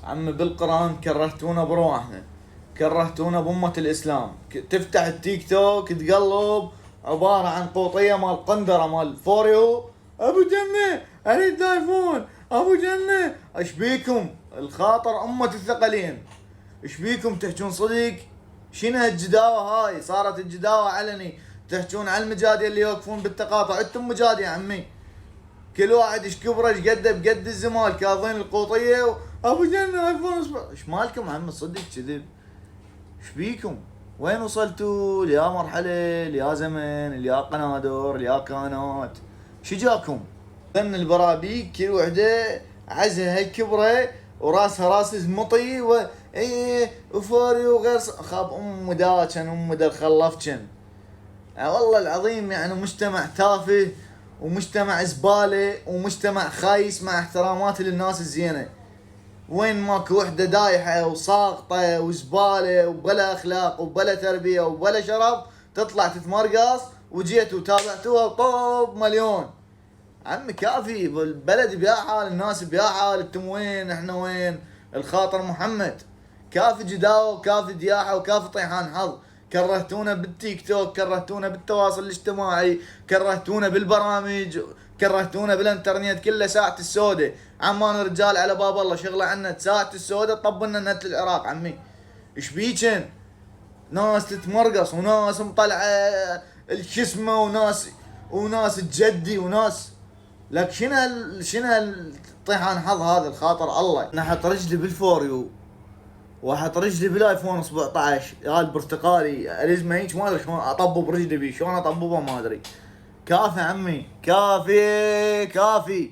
عمي بالقرآن كرهتونا برواحنا، كرهتونا بأمة الإسلام. تفتح التيك توك تقلب عبارة عن قوطية مال قندرة مال فوريو، أبو جنة أريد ايفون، أبو جنة. ايش بيكم؟ الخاطر أمة الثقلين، ايش بيكم تحجون صدق؟ شنو هالجداوة هاي؟ صارت الجداوة علني، تحجون على المجادي اللي يوقفون بالتقاطع. انتم مجادي يا عمي، كل واحد ايش كبره ايش قده بقد الزمال، كاظين القوطيه ابو جنة ايفون ايش مالكم عم صدق كذب؟ ايش بيكم؟ وين وصلتوا؟ يا مرحله، يا زمن، يا قنادر، يا كانات، شو جاكم؟ ظن البرابيك كل وحده عزها كبره وراسها راس مطي و ايه وفوري وغير خاب داكن دا خلفتشن. والله العظيم يعني مجتمع تافه ومجتمع زباله ومجتمع خايس مع احتراماتي للناس الزينه. وين ماكو وحده دايحه وساقطه وزباله وبلا اخلاق وبلا تربيه وبلا شرف تطلع تتمرقص وجيت وتابعتوها طوب مليون. عمي كافي، البلد بيا حال، الناس بيا حال، انتم وين احنا وين؟ الخاطر محمد. كافي جداوه وكافي دياحه وكافي طيحان حظ. كرهتونا بالتيك توك، كرهتونا بالتواصل الاجتماعي، كرهتونا بالبرامج، كرهتونا بالانترنت كله ساعة السودة. عمان رجال على باب الله شغله عنا ساعة السودة طب لنا نت العراق. عمي ايش بيجن؟ ناس تتمرقص وناس مطلعه الشسمه وناس تجدي وناس. لك شنو الطيحان حظ هذا الخاطر الله. انا حط رجلي بالفوريو واحط رجلي بالايفون 17 هذا البرتقالي الازمه هيك، ما ادري شلون اطبب رجلي بيه، شلون اطببه ما ادري. كافي عمي كافي كافي.